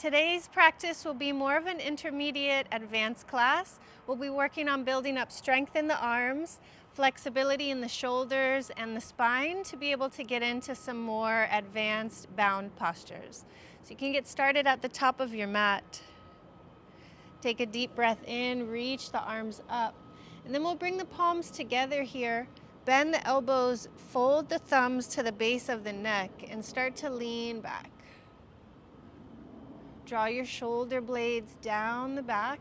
Today's practice will be more of an intermediate advanced class. We'll be working on building up strength in the arms, flexibility in the shoulders and the spine to be able to get into some more advanced bound postures. So you can get started at the top of your mat. Take a deep breath in, reach the arms up, and then we'll bring the palms together here. Bend the elbows, fold the thumbs to the base of the neck, and start to lean back. Draw your shoulder blades down the back.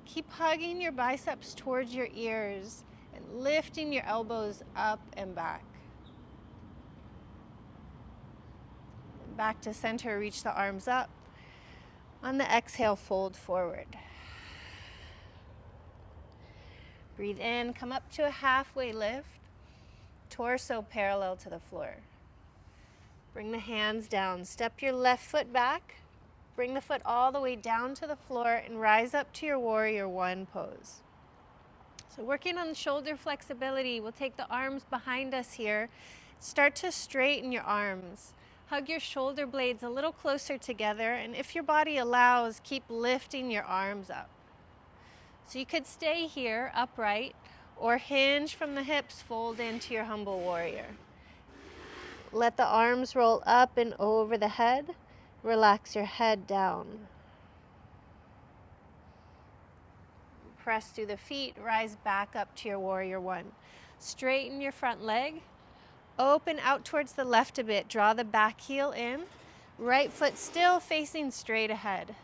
Keep hugging your biceps towards your ears and lifting your elbows up and back. Back to center, reach the arms up. On the exhale, fold forward. Breathe in, come up to a halfway lift, torso parallel to the floor. Bring the hands down, step your left foot back, bring the foot all the way down to the floor and rise up to your warrior one pose. So working on the shoulder flexibility, we'll take the arms behind us here. Start to straighten your arms. Hug your shoulder blades a little closer together, and if your body allows, keep lifting your arms up. So you could stay here upright or hinge from the hips, fold into your humble warrior. Let the arms roll up and over the head. Relax your head down. Press through the feet, rise back up to your warrior one. Straighten your front leg. Open out towards the left a bit. Draw the back heel in. Right foot still facing straight ahead.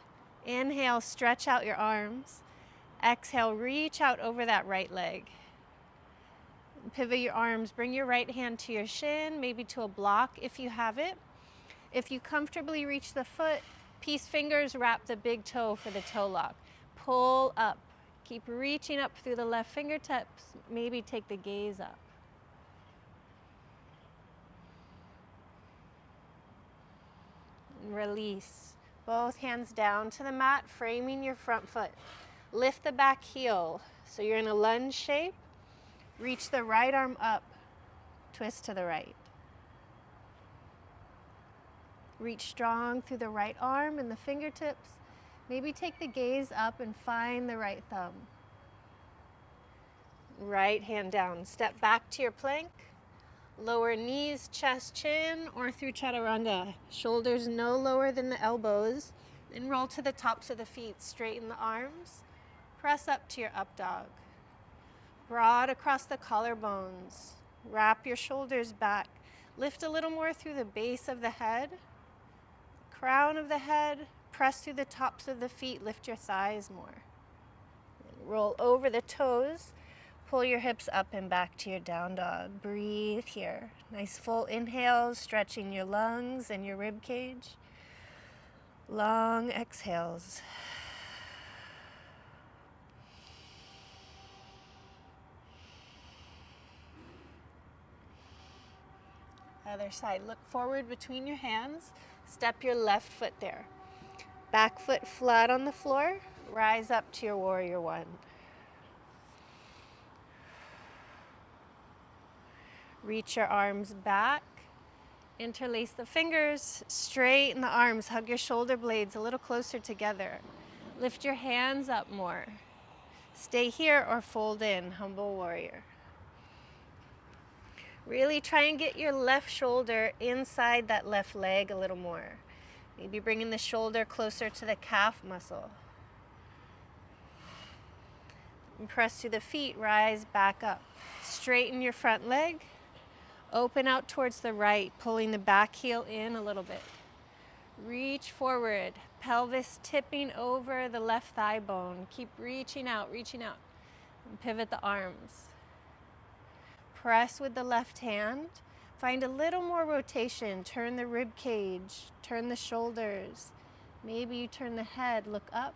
Inhale, stretch out your arms. Exhale, reach out over that right leg. Pivot your arms. Bring your right hand to your shin, maybe to a block if you have it. If you comfortably reach the foot, peace fingers wrap the big toe for the toe lock. Pull up. Keep reaching up through the left fingertips. Maybe take the gaze up. And release. Both hands down to the mat, framing your front foot. Lift the back heel. So you're in a lunge shape. Reach the right arm up. Twist to the right. Reach strong through the right arm and the fingertips. Maybe take the gaze up and find the right thumb. Right hand down. Step back to your plank. Lower knees, chest, chin, or through chaturanga. Shoulders no lower than the elbows. Then roll to the tops of the feet. Straighten the arms. Press up to your up dog. Broad across the collarbones. Wrap your shoulders back. Lift a little more through the base of the head. Crown of the head, press through the tops of the feet, lift your thighs more. And roll over the toes, pull your hips up and back to your down dog. Breathe here. Nice full inhales, stretching your lungs and your rib cage. Long exhales. Other side, look forward between your hands. Step your left foot there. Back foot flat on the floor. Rise up to your warrior one. Reach your arms back. Interlace the fingers. Straighten the arms. Hug your shoulder blades a little closer together. Lift your hands up more. Stay here or fold in, humble warrior. Really try and get your left shoulder inside that left leg a little more. Maybe bringing the shoulder closer to the calf muscle. And press through the feet, rise back up. Straighten your front leg. Open out towards the right, pulling the back heel in a little bit. Reach forward, pelvis tipping over the left thigh bone. Keep reaching out, and pivot the arms. Press with the left hand. Find a little more rotation. Turn the rib cage, turn the shoulders. Maybe you turn the head, look up.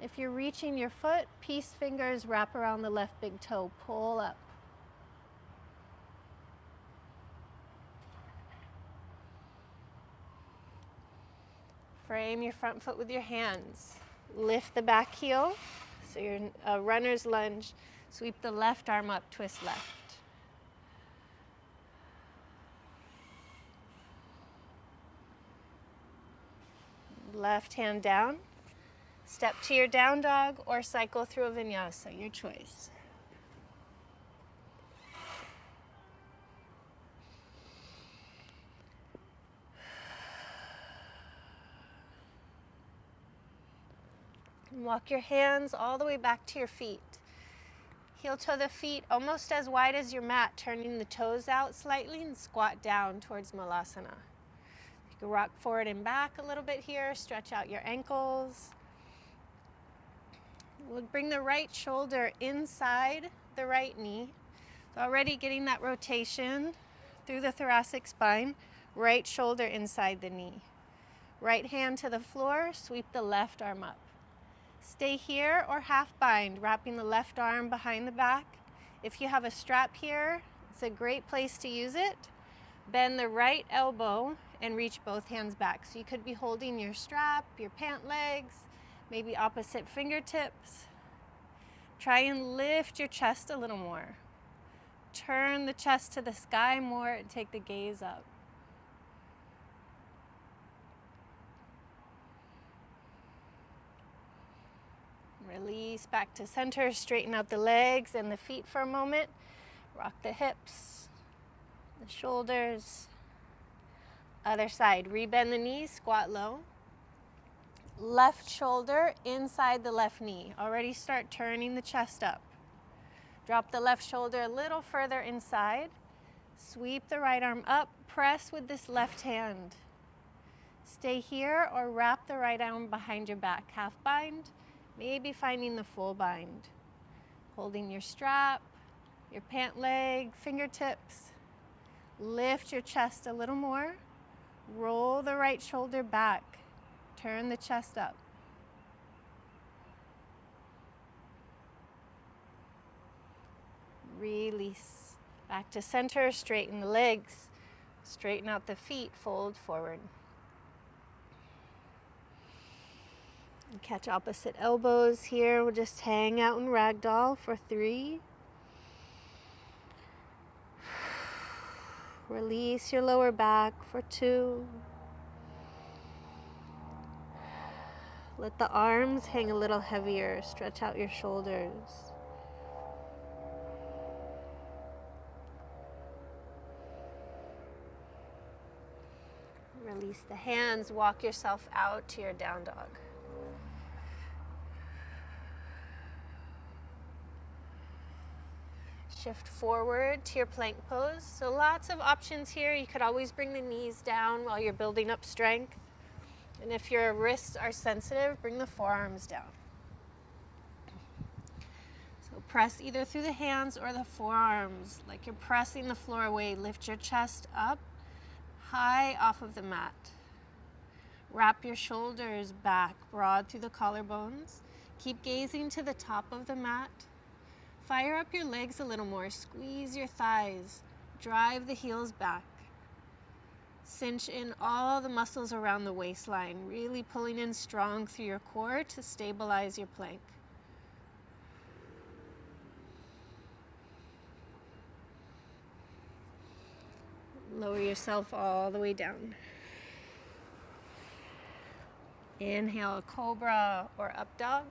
If you're reaching your foot, peace fingers wrap around the left big toe, pull up. Frame your front foot with your hands. Lift the back heel, so you're in a runner's lunge. Sweep the left arm up, twist left. Left hand down. Step to your down dog or cycle through a vinyasa, your choice. And walk your hands all the way back to your feet. Heel toe the feet almost as wide as your mat, turning the toes out slightly and squat down towards Malasana. You can rock forward and back a little bit here, stretch out your ankles. We'll bring the right shoulder inside the right knee. So already getting that rotation through the thoracic spine, right shoulder inside the knee. Right hand to the floor, sweep the left arm up. Stay here or half bind, wrapping the left arm behind the back. If you have a strap here, it's a great place to use it. Bend the right elbow and reach both hands back. So you could be holding your strap, your pant legs, maybe opposite fingertips. Try and lift your chest a little more. Turn the chest to the sky more and take the gaze up. Release back to center, straighten out the legs and the feet for a moment. Rock the hips, the shoulders. Other side, rebend the knees, squat low. Left shoulder inside the left knee. Already start turning the chest up. Drop the left shoulder a little further inside. Sweep the right arm up, press with this left hand. Stay here or wrap the right arm behind your back. Half bind. Maybe finding the full bind. Holding your strap, your pant leg, fingertips. Lift your chest a little more. Roll the right shoulder back. Turn the chest up. Release. Back to center, straighten the legs. Straighten out the feet, fold forward. And catch opposite elbows here. We'll just hang out in ragdoll for 3. Release your lower back for 2. Let the arms hang a little heavier. Stretch out your shoulders. Release the hands. Walk yourself out to your down dog. Shift forward to your plank pose. So lots of options here. You could always bring the knees down while you're building up strength. And if your wrists are sensitive, bring the forearms down. So press either through the hands or the forearms. Like you're pressing the floor away. Lift your chest up, high off of the mat. Wrap your shoulders back, broad through the collarbones. Keep gazing to the top of the mat. Fire up your legs a little more. Squeeze your thighs. Drive the heels back. Cinch in all the muscles around the waistline, really pulling in strong through your core to stabilize your plank. Lower yourself all the way down. Inhale, a cobra or up dog.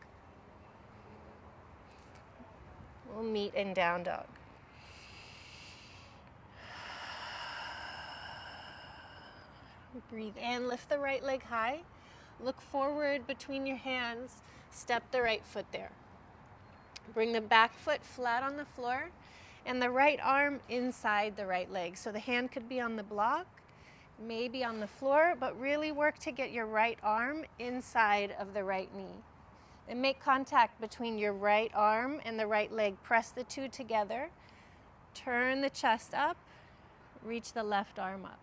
We'll meet in down dog. Breathe in, lift the right leg high. Look forward between your hands. Step the right foot there. Bring the back foot flat on the floor and the right arm inside the right leg. So the hand could be on the block, maybe on the floor, but really work to get your right arm inside of the right knee. And make contact between your right arm and the right leg. Press the two together. Turn the chest up. Reach the left arm up.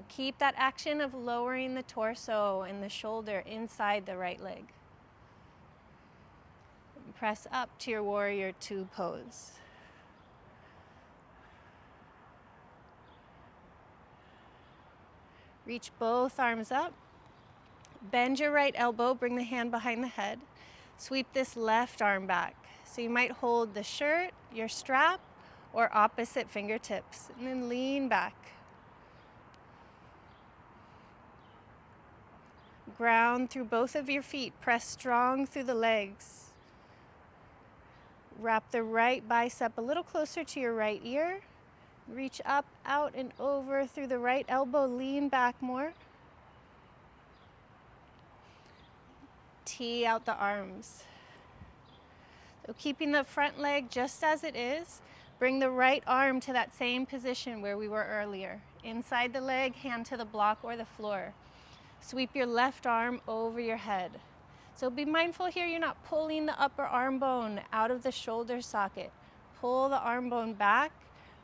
Keep that action of lowering the torso and the shoulder inside the right leg. And press up to your warrior 2 pose. Reach both arms up. Bend your right elbow, bring the hand behind the head. Sweep this left arm back. So you might hold the shirt, your strap, or opposite fingertips, and then lean back. Ground through both of your feet. Press strong through the legs. Wrap the right bicep a little closer to your right ear. Reach up, out, and over through the right elbow. Lean back more. Tee out the arms. So keeping the front leg just as it is, bring the right arm to that same position where we were earlier. Inside the leg, hand to the block or the floor. Sweep your left arm over your head. So be mindful here you're not pulling the upper arm bone out of the shoulder socket. Pull the arm bone back,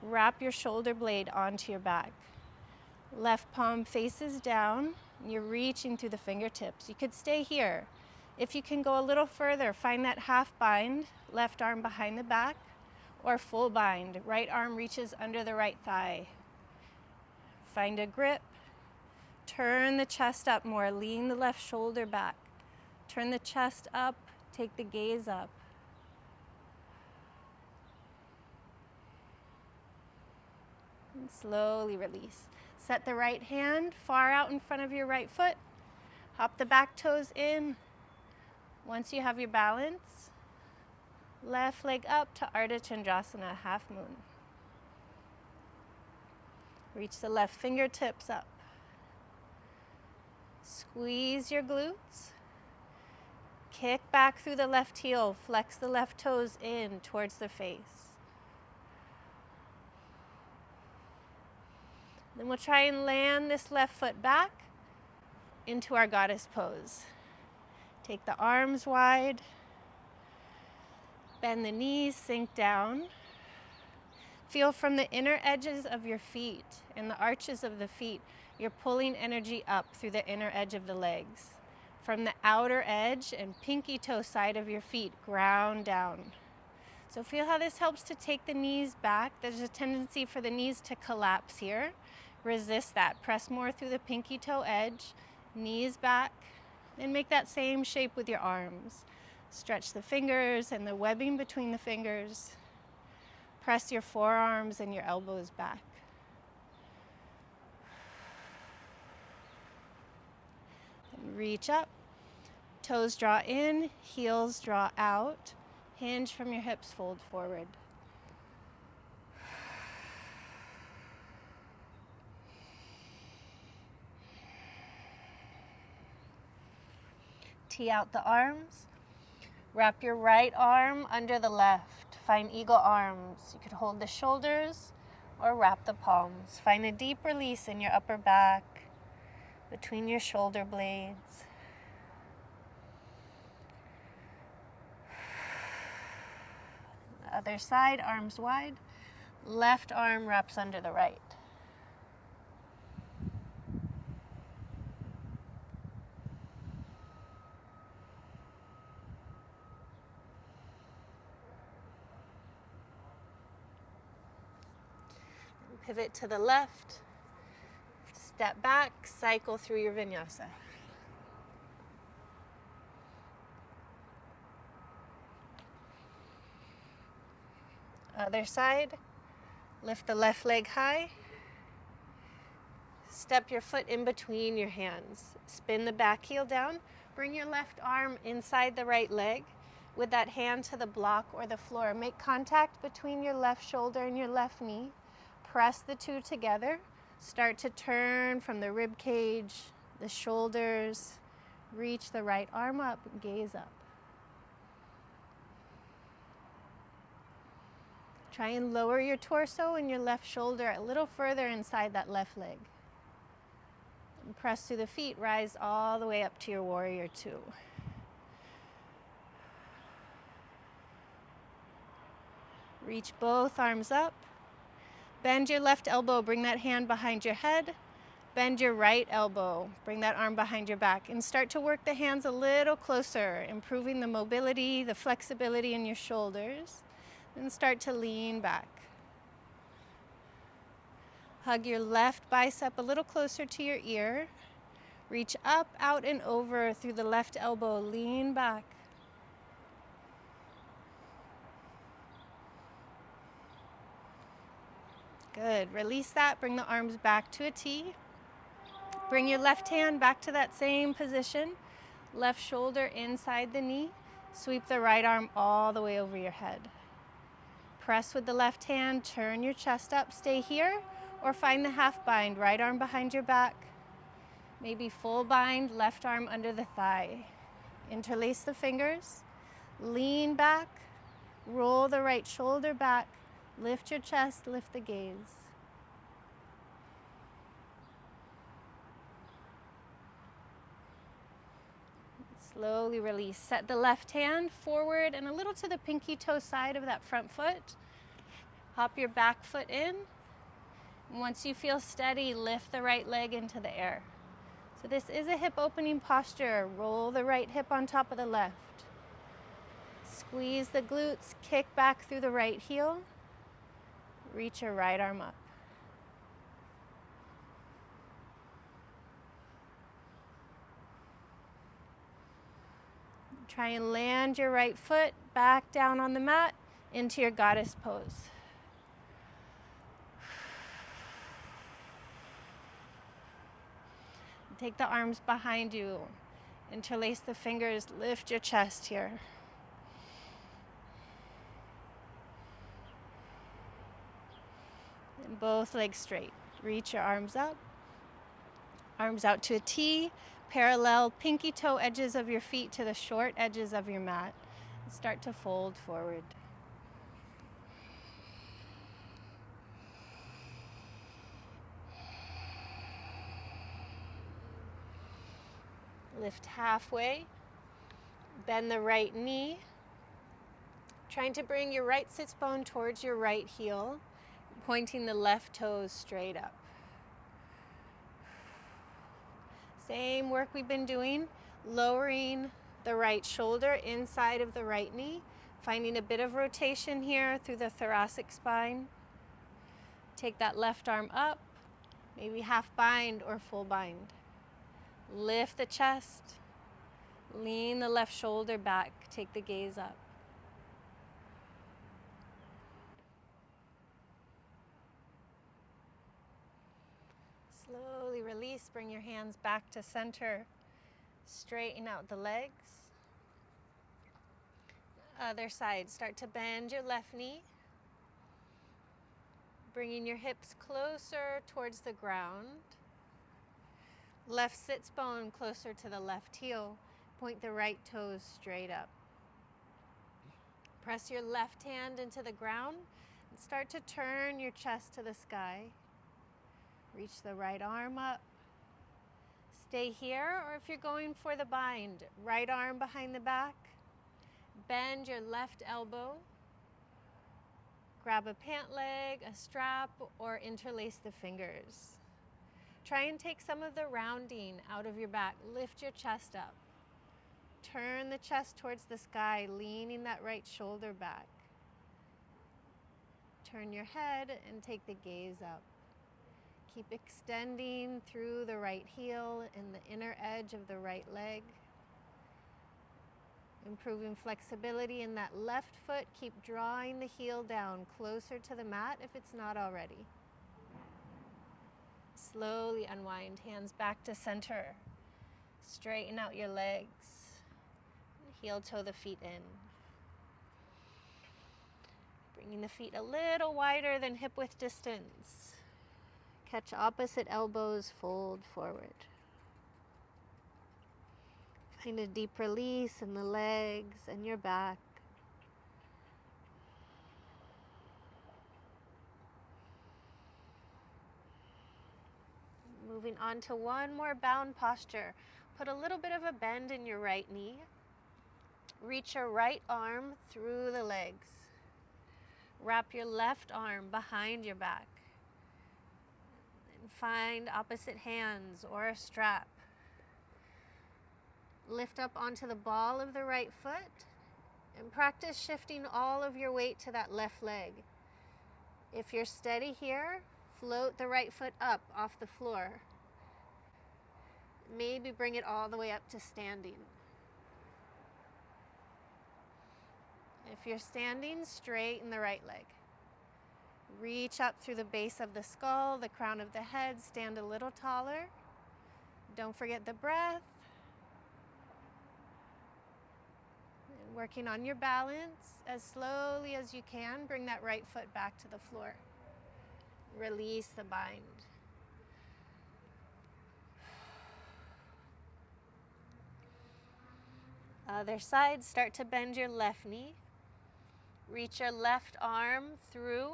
wrap your shoulder blade onto your back. Left palm faces down, and you're reaching through the fingertips. You could stay here. If you can go a little further, find that half bind, left arm behind the back, or full bind, right arm reaches under the right thigh. Find a grip. Turn the chest up more, lean the left shoulder back. Turn the chest up, take the gaze up. And slowly release. Set the right hand far out in front of your right foot. Hop the back toes in. Once you have your balance, left leg up to Ardha Chandrasana, half moon. Reach the left fingertips up. Squeeze your glutes. Kick back through the left heel. Flex the left toes in towards the face. Then we'll try and land this left foot back into our goddess pose. Take the arms wide. Bend the knees, sink down. Feel from the inner edges of your feet and the arches of the feet, you're pulling energy up through the inner edge of the legs. From the outer edge and pinky toe side of your feet, ground down. So feel how this helps to take the knees back. There's a tendency for the knees to collapse here. Resist that. Press more through the pinky toe edge, knees back, and make that same shape with your arms. Stretch the fingers and the webbing between the fingers. Press your forearms and your elbows back. And reach up. Toes draw in, heels draw out. Hinge from your hips, fold forward. Tee out the arms. Wrap your right arm under the left. Find eagle arms. You could hold the shoulders or wrap the palms. Find a deep release in your upper back, between your shoulder blades. The other side, arms wide. Left arm wraps under the right. Pivot to the left, step back, cycle through your vinyasa. Other side, lift the left leg high, step your foot in between your hands, spin the back heel down, bring your left arm inside the right leg with that hand to the block or the floor. Make contact between your left shoulder and your left knee. Press the two together. Start to turn from the rib cage, the shoulders. Reach the right arm up, gaze up. Try and lower your torso and your left shoulder a little further inside that left leg. And press through the feet, rise all the way up to your warrior two. Reach both arms up. Bend your left elbow, bring that hand behind your head. Bend your right elbow, bring that arm behind your back, and start to work the hands a little closer, improving the mobility, the flexibility in your shoulders. Then start to lean back. Hug your left bicep a little closer to your ear. Reach up, out, and over through the left elbow. Lean back. Good. Release that. Bring the arms back to a T. Bring your left hand back to that same position. Left shoulder inside the knee. Sweep the right arm all the way over your head. Press with the left hand, turn your chest up, stay here, or find the half bind, right arm behind your back. Maybe full bind, left arm under the thigh. Interlace the fingers, lean back, roll the right shoulder back, lift your chest, lift the gaze. Slowly release. Set the left hand forward and a little to the pinky toe side of that front foot. Hop your back foot in. Once you feel steady, lift the right leg into the air. So this is a hip opening posture. Roll the right hip on top of the left. Squeeze the glutes, kick back through the right heel. Reach your right arm up. Try and land your right foot back down on the mat into your goddess pose. Take the arms behind you. Interlace the fingers, lift your chest here. And both legs straight. Reach your arms up. Arms out to a T. Parallel pinky toe edges of your feet to the short edges of your mat. Start to fold forward. Lift halfway. Bend the right knee. Trying to bring your right sits bone towards your right heel, pointing the left toes straight up. Same work we've been doing, lowering the right shoulder inside of the right knee, finding a bit of rotation here through the thoracic spine. Take that left arm up, maybe half bind or full bind. Lift the chest, lean the left shoulder back, take the gaze up. Slowly release, bring your hands back to center. Straighten out the legs. Other side, start to bend your left knee. Bringing your hips closer towards the ground. Left sits bone closer to the left heel. Point the right toes straight up. Press your left hand into the ground and start to turn your chest to the sky. Reach the right arm up. Stay here, or if you're going for the bind, right arm behind the back. Bend your left elbow. Grab a pant leg, a strap, or interlace the fingers. Try and take some of the rounding out of your back. Lift your chest up. Turn the chest towards the sky, leaning that right shoulder back. Turn your head and take the gaze up. Keep extending through the right heel and the inner edge of the right leg. Improving flexibility in that left foot. Keep drawing the heel down closer to the mat if it's not already. Slowly unwind, hands back to center. Straighten out your legs. Heel toe the feet in. Bringing the feet a little wider than hip width distance. Catch opposite elbows, fold forward. Find a deep release in the legs and your back. Moving on to one more bound posture. Put a little bit of a bend in your right knee. Reach your right arm through the legs. Wrap your left arm behind your back. And find opposite hands or a strap. Lift up onto the ball of the right foot and practice shifting all of your weight to that left leg. If you're steady here, float the right foot up off the floor. Maybe bring it all the way up to standing. If you're standing, straighten the right leg. Reach up through the base of the skull, the crown of the head, stand a little taller. Don't forget the breath. And working on your balance as slowly as you can. Bring that right foot back to the floor. Release the bind. Other side, start to bend your left knee. Reach your left arm through.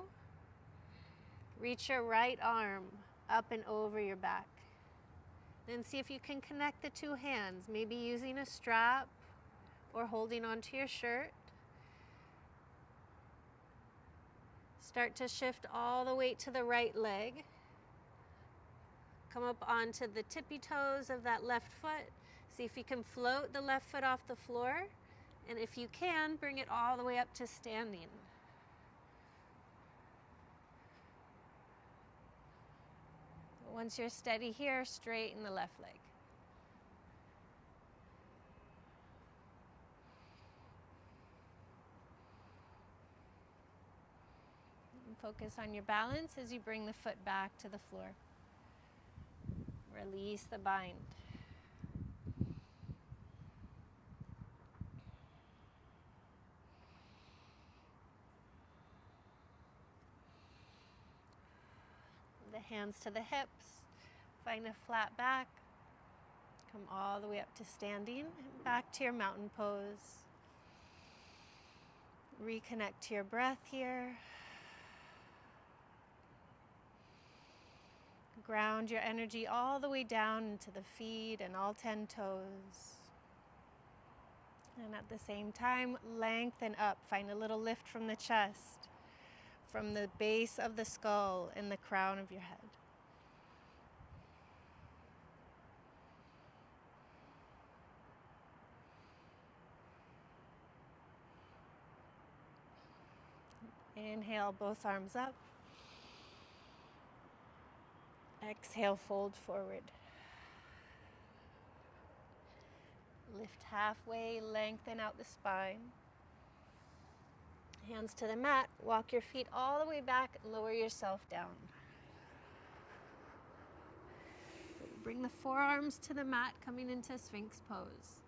Reach your right arm up and over your back. Then see if you can connect the two hands, maybe using a strap or holding onto your shirt. Start to shift all the weight to the right leg. Come up onto the tippy toes of that left foot. See if you can float the left foot off the floor. And if you can, bring it all the way up to standing. Once you're steady here, straighten the left leg. And focus on your balance as you bring the foot back to the floor. Release the bind. The hands to the hips. Find a flat back. Come all the way up to standing. Back to your mountain pose. Reconnect to your breath here. Ground your energy all the way down into the feet and all 10 toes. And at the same time, lengthen up. Find a little lift from the chest, from the base of the skull and the crown of your head. Inhale, both arms up. Exhale, fold forward. Lift halfway, lengthen out the spine. Hands to the mat, walk your feet all the way back, lower yourself down. Bring the forearms to the mat, coming into Sphinx pose.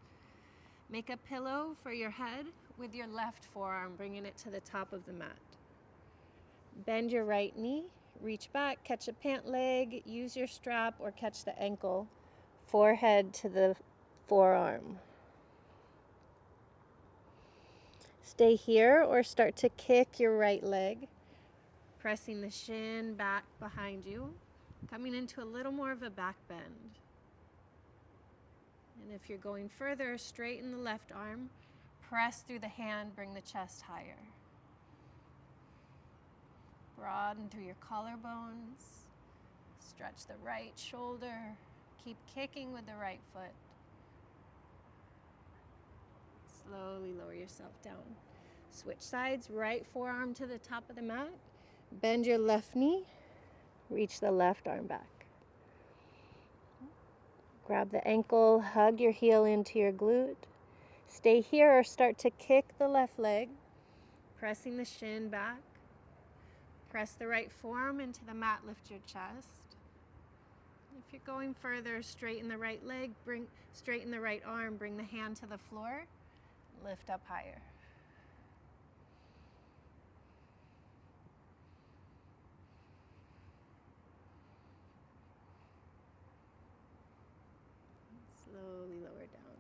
Make a pillow for your head with your left forearm, bringing it to the top of the mat. Bend your right knee, reach back, catch a pant leg, use your strap or catch the ankle, forehead to the forearm. Stay here or start to kick your right leg, pressing the shin back behind you, coming into a little more of a back bend. And if you're going further, straighten the left arm, press through the hand, bring the chest higher. Broaden through your collarbones, stretch the right shoulder, keep kicking with the right foot. Slowly lower yourself down. Switch sides, right forearm to the top of the mat, bend your left knee, reach the left arm back. Grab the ankle, hug your heel into your glute. Stay here or start to kick the left leg, pressing the shin back. Press the right forearm into the mat, lift your chest. If you're going further, straighten the right leg, straighten the right arm, bring the hand to the floor, lift up higher. Slowly lower down.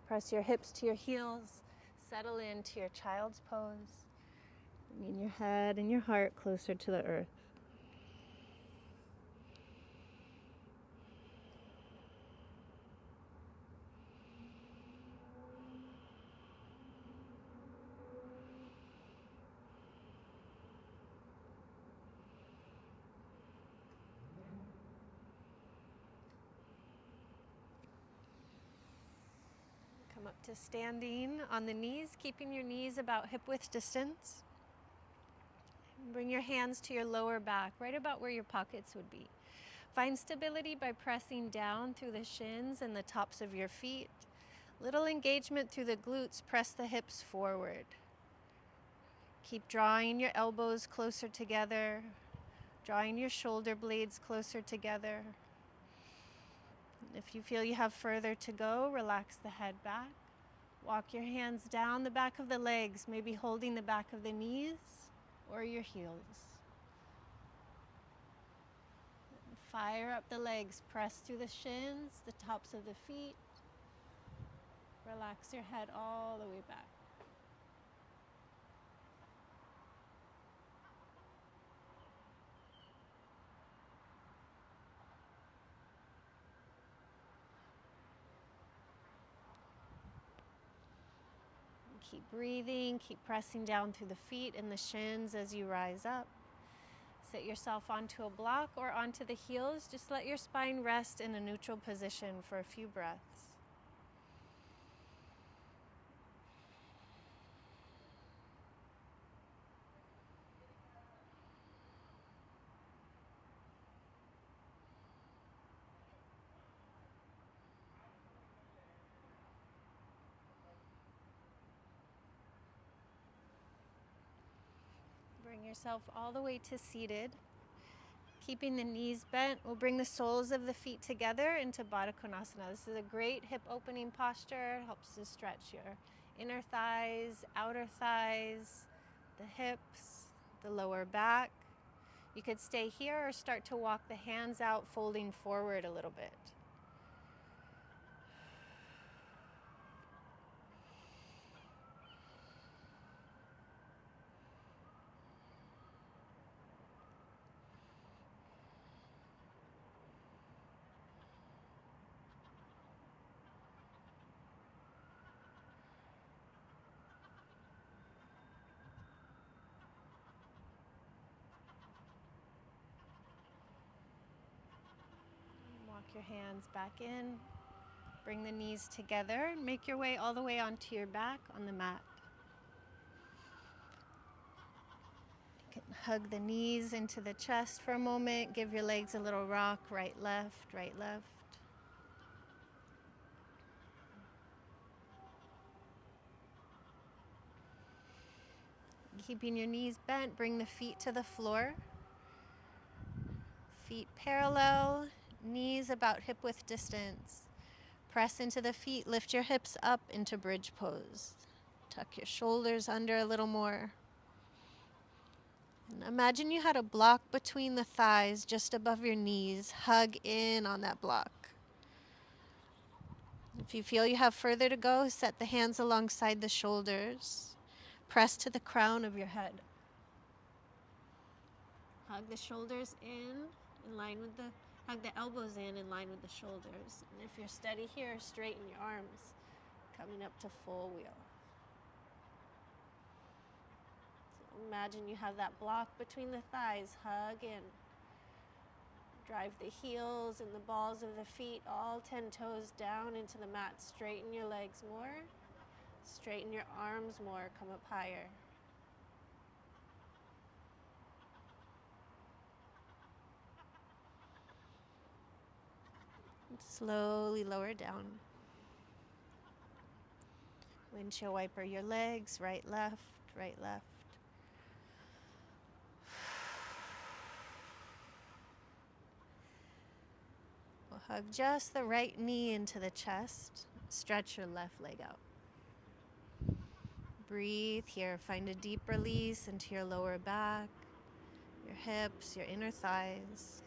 Press your hips to your heels, settle into your child's pose. Bringing your head and your heart closer to the earth. Come up to standing on the knees, keeping your knees about hip width distance. Bring your hands to your lower back, right about where your pockets would be. Find stability by pressing down through the shins and the tops of your feet. Little engagement through the glutes, press the hips forward. Keep drawing your elbows closer together, drawing your shoulder blades closer together. If you feel you have further to go, relax the head back. Walk your hands down the back of the legs, maybe holding the back of the knees or your heels. Fire up the legs, press through the shins, the tops of the feet. Relax your head all the way back. Keep breathing, keep pressing down through the feet and the shins as you rise up. Sit yourself onto a block or onto the heels. Just let your spine rest in a neutral position for a few breaths. Bring yourself all the way to seated. Keeping the knees bent, we'll bring the soles of the feet together into Baddha Konasana. This is a great hip opening posture. It helps to stretch your inner thighs, outer thighs, the hips, the lower back. You could stay here or start to walk the hands out, folding forward a little bit. Walk your hands back in. Bring the knees together. Make your way all the way onto your back on the mat. You can hug the knees into the chest for a moment. Give your legs a little rock. Right, left, right, left. Keeping your knees bent, bring the feet to the floor. Feet parallel, knees about hip width distance. Press into the feet, lift your hips up into bridge pose. Tuck your shoulders under a little more. And imagine you had a block between the thighs just above your knees. Hug in on that block. If you feel you have further to go, set the hands alongside the shoulders. Press to the crown of your head. Hug the shoulders in line with the, hug the elbows in line with the shoulders. And if you're steady here, straighten your arms, coming up to full wheel. So imagine you have that block between the thighs, hug in. Drive the heels and the balls of the feet, all 10 toes down into the mat. Straighten your legs more, straighten your arms more, come up higher. Slowly lower down. Windshield wiper your legs, right, left, right, left. We'll hug just the right knee into the chest. Stretch your left leg out. Breathe here. Find a deep release into your lower back, your hips, your inner thighs.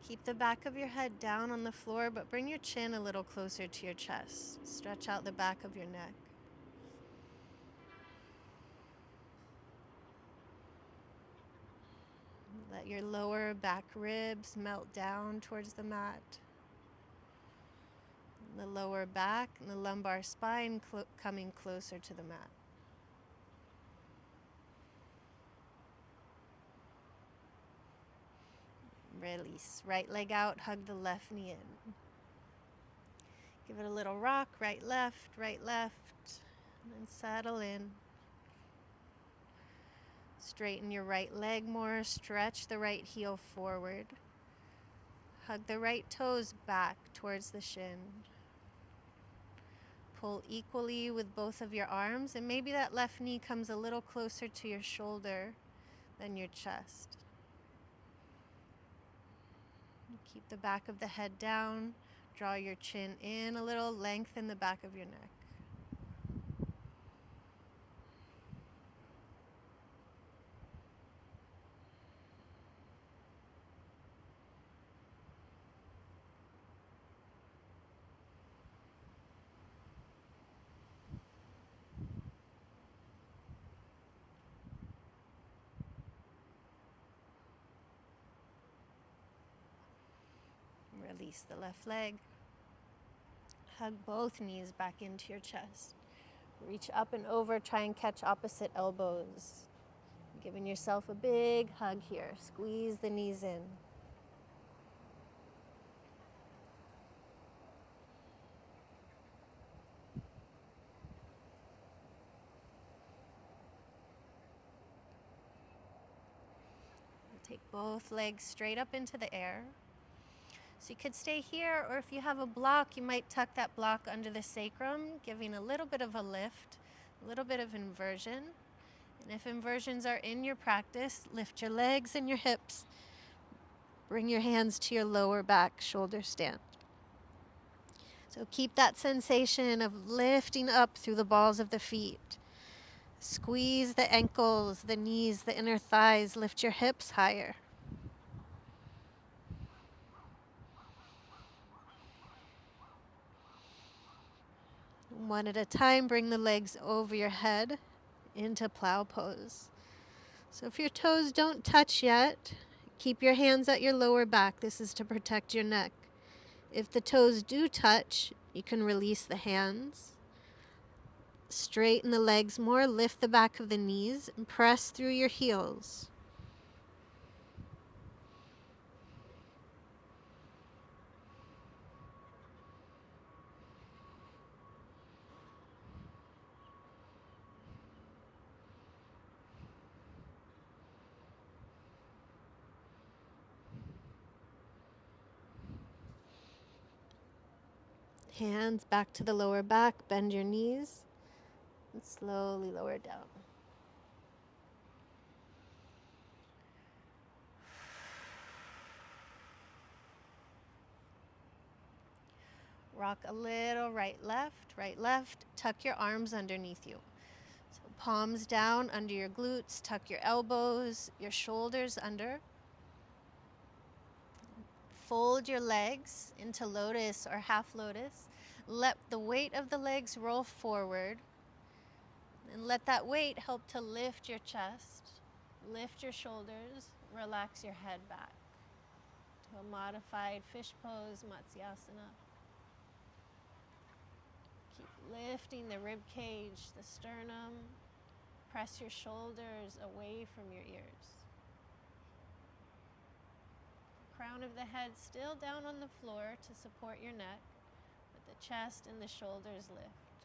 Keep the back of your head down on the floor, but bring your chin a little closer to your chest. Stretch out the back of your neck. Let your lower back ribs melt down towards the mat. The lower back and the lumbar spine coming closer to the mat. Release. Right leg out, hug the left knee in. Give it a little rock, right, left, and then settle in. Straighten your right leg more, stretch the right heel forward. Hug the right toes back towards the shin. Pull equally with both of your arms, and maybe that left knee comes a little closer to your shoulder than your chest. Keep the back of the head down. Draw your chin in a little, lengthen the back of your neck. Release the left leg. Hug both knees back into your chest. Reach up and over, try and catch opposite elbows. Giving yourself a big hug here. Squeeze the knees in. Take both legs straight up into the air. So you could stay here, or if you have a block, you might tuck that block under the sacrum, giving a little bit of a lift, a little bit of inversion. And if inversions are in your practice, lift your legs and your hips. Bring your hands to your lower back, shoulder stand. So keep that sensation of lifting up through the balls of the feet. Squeeze the ankles, the knees, the inner thighs. Lift your hips higher. One at a time, bring the legs over your head into plow pose. So if your toes don't touch yet, keep your hands at your lower back. This is to protect your neck. If the toes do touch, you can release the hands. Straighten the legs more, lift the back of the knees, and press through your heels. Hands back to the lower back, bend your knees, and slowly lower down. Rock a little right, left. Tuck your arms underneath you. So palms down under your glutes, tuck your elbows, your shoulders under. Fold your legs into lotus or half lotus. Let the weight of the legs roll forward. And let that weight help to lift your chest, lift your shoulders, relax your head back to a modified fish pose, Matsyasana. Keep lifting the rib cage, the sternum. Press your shoulders away from your ears. Crown of the head still down on the floor to support your neck, but the chest and the shoulders lift.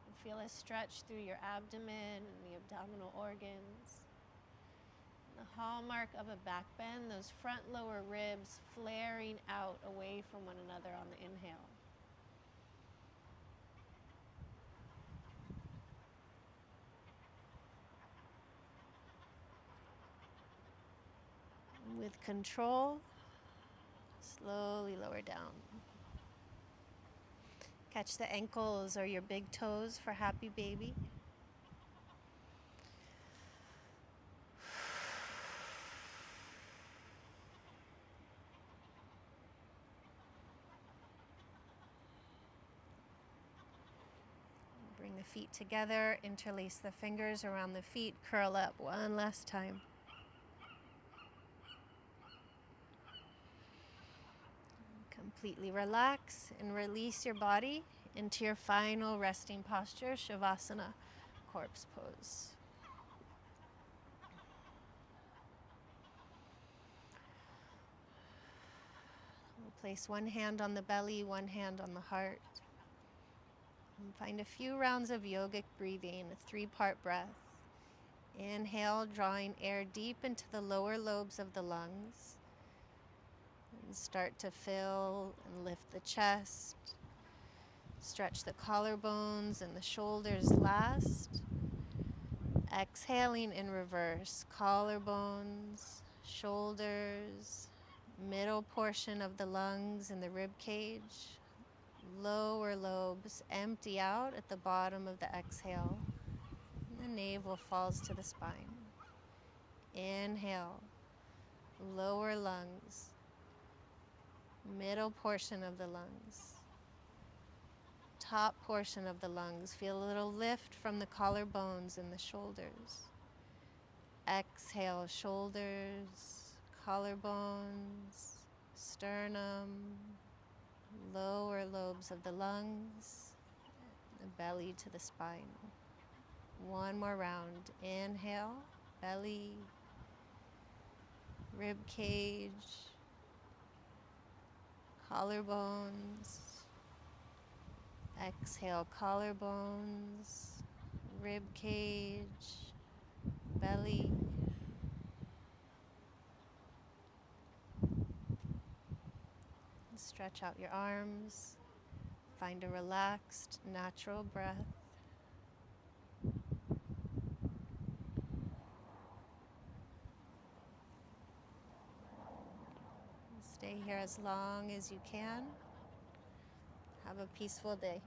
You feel a stretch through your abdomen and the abdominal organs. The hallmark of a back bend, those front lower ribs flaring out away from one another on the inhale. With control, slowly lower down. Catch the ankles or your big toes for happy baby. Bring the feet together, interlace the fingers around the feet, curl up one last time. Completely relax and release your body into your final resting posture, Savasana, corpse pose. We'll place one hand on the belly, one hand on the heart. And find a few rounds of yogic breathing, a 3-part breath. Inhale, drawing air deep into the lower lobes of the lungs. And start to fill and lift the chest. Stretch the collarbones and the shoulders last. Exhaling in reverse, collarbones, shoulders, Middle portion of the lungs and the rib cage. Lower lobes empty out at the bottom of the exhale. The navel falls to the spine. Inhale, lower lungs, middle portion of the lungs, top portion of the lungs. Feel a little lift from the collarbones and the shoulders. Exhale, shoulders, collarbones, sternum, lower lobes of the lungs, the belly to the spine. One more round. Inhale, belly, rib cage, collarbones. Exhale, collarbones, rib cage, belly. Stretch out your arms. Find a relaxed, natural breath. Stay here as long as you can. Have a peaceful day.